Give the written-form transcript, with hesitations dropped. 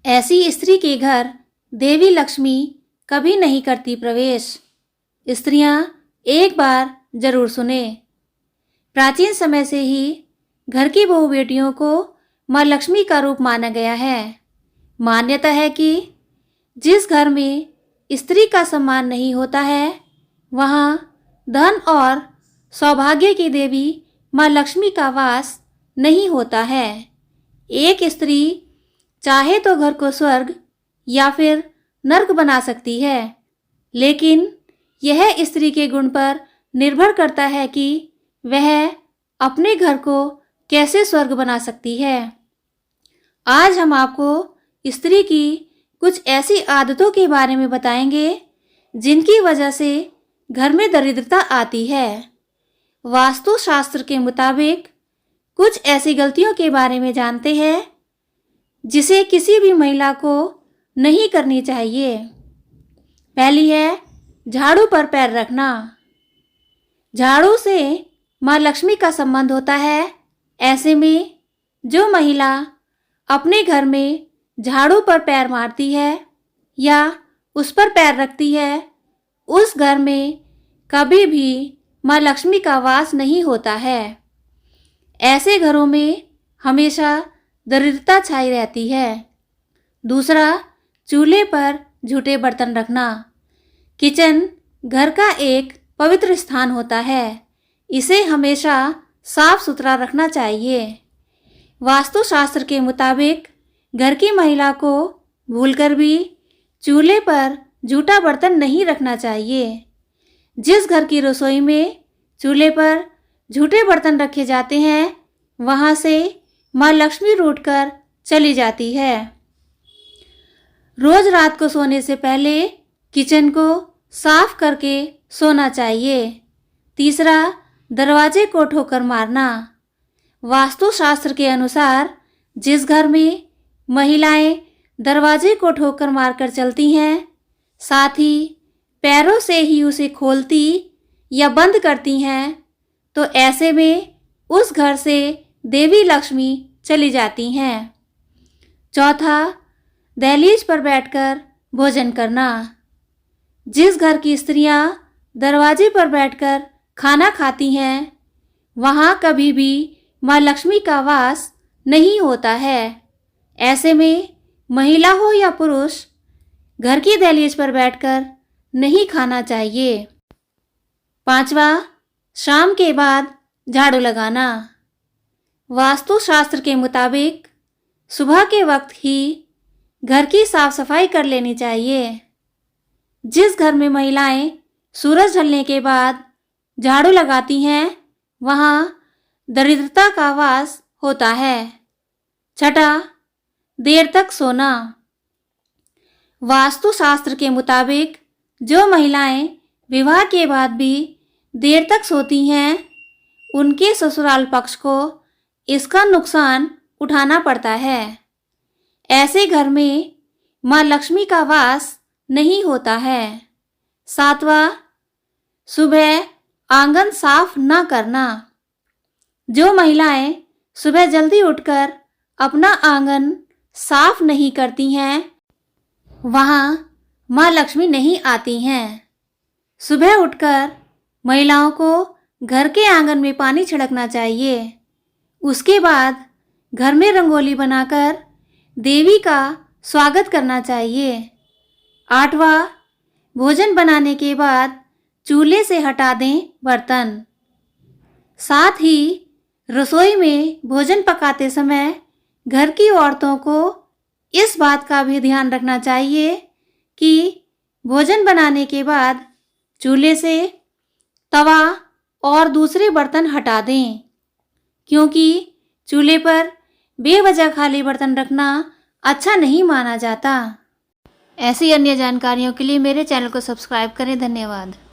ऐसी स्त्री के घर देवी लक्ष्मी कभी नहीं करती प्रवेश। स्त्रियां एक बार जरूर सुने। प्राचीन समय से ही घर की बहू बेटियों को माँ लक्ष्मी का रूप माना गया है। मान्यता है कि जिस घर में स्त्री का सम्मान नहीं होता है, वहाँ धन और सौभाग्य की देवी माँ लक्ष्मी का वास नहीं होता है। एक स्त्री चाहे तो घर को स्वर्ग या फिर नर्क बना सकती है, लेकिन यह स्त्री के गुण पर निर्भर करता है कि वह अपने घर को कैसे स्वर्ग बना सकती है। आज हम आपको स्त्री की कुछ ऐसी आदतों के बारे में बताएंगे जिनकी वजह से घर में दरिद्रता आती है। वास्तुशास्त्र के मुताबिक कुछ ऐसी गलतियों के बारे में जानते हैं जिसे किसी भी महिला को नहीं करनी चाहिए। पहली है झाड़ू पर पैर रखना। झाड़ू से माँ लक्ष्मी का संबंध होता है। ऐसे में जो महिला अपने घर में झाड़ू पर पैर मारती है या उस पर पैर रखती है, उस घर में कभी भी माँ लक्ष्मी का वास नहीं होता है। ऐसे घरों में हमेशा दरिद्रता छाई रहती है। दूसरा, चूल्हे पर झूठे बर्तन रखना। किचन घर का एक पवित्र स्थान होता है। इसे हमेशा साफ सुथरा रखना चाहिए। वास्तुशास्त्र के मुताबिक घर की महिला को भूलकर भी चूल्हे पर झूठा बर्तन नहीं रखना चाहिए। जिस घर की रसोई में चूल्हे पर झूठे बर्तन रखे जाते हैं, वहाँ से माँ लक्ष्मी रूठकर चली जाती है। रोज रात को सोने से पहले किचन को साफ करके सोना चाहिए। तीसरा, दरवाजे को ठोकर मारना। वास्तुशास्त्र के अनुसार जिस घर में महिलाएं दरवाजे को ठोकर मारकर चलती हैं, साथ ही पैरों से ही उसे खोलती या बंद करती हैं, तो ऐसे में उस घर से देवी लक्ष्मी चली जाती हैं। चौथा, दहलीज पर बैठकर भोजन करना। जिस घर की स्त्रियां दरवाजे पर बैठकर खाना खाती हैं, वहाँ कभी भी माँ लक्ष्मी का वास नहीं होता है। ऐसे में महिला हो या पुरुष घर की दहलीज पर बैठकर नहीं खाना चाहिए। पांचवा, शाम के बाद झाड़ू लगाना। वास्तुशास्त्र के मुताबिक सुबह के वक्त ही घर की साफ सफाई कर लेनी चाहिए। जिस घर में महिलाएं सूरज ढलने के बाद झाड़ू लगाती हैं, वहाँ दरिद्रता का वास होता है। छठा, देर तक सोना। वास्तुशास्त्र के मुताबिक जो महिलाएं विवाह के बाद भी देर तक सोती हैं, उनके ससुराल पक्ष को इसका नुकसान उठाना पड़ता है। ऐसे घर में माँ लक्ष्मी का वास नहीं होता है। सातवां, सुबह आंगन साफ न करना। जो महिलाएं सुबह जल्दी उठकर अपना आंगन साफ नहीं करती हैं, वहाँ माँ लक्ष्मी नहीं आती हैं। सुबह उठकर महिलाओं को घर के आंगन में पानी छिड़कना चाहिए। उसके बाद घर में रंगोली बनाकर देवी का स्वागत करना चाहिए। आठवां, भोजन बनाने के बाद चूल्हे से हटा दें बर्तन। साथ ही रसोई में भोजन पकाते समय घर की औरतों को इस बात का भी ध्यान रखना चाहिए कि भोजन बनाने के बाद चूल्हे से तवा और दूसरे बर्तन हटा दें, क्योंकि चूल्हे पर बेवजह खाली बर्तन रखना अच्छा नहीं माना जाता। ऐसी अन्य जानकारियों के लिए मेरे चैनल को सब्सक्राइब करें। धन्यवाद।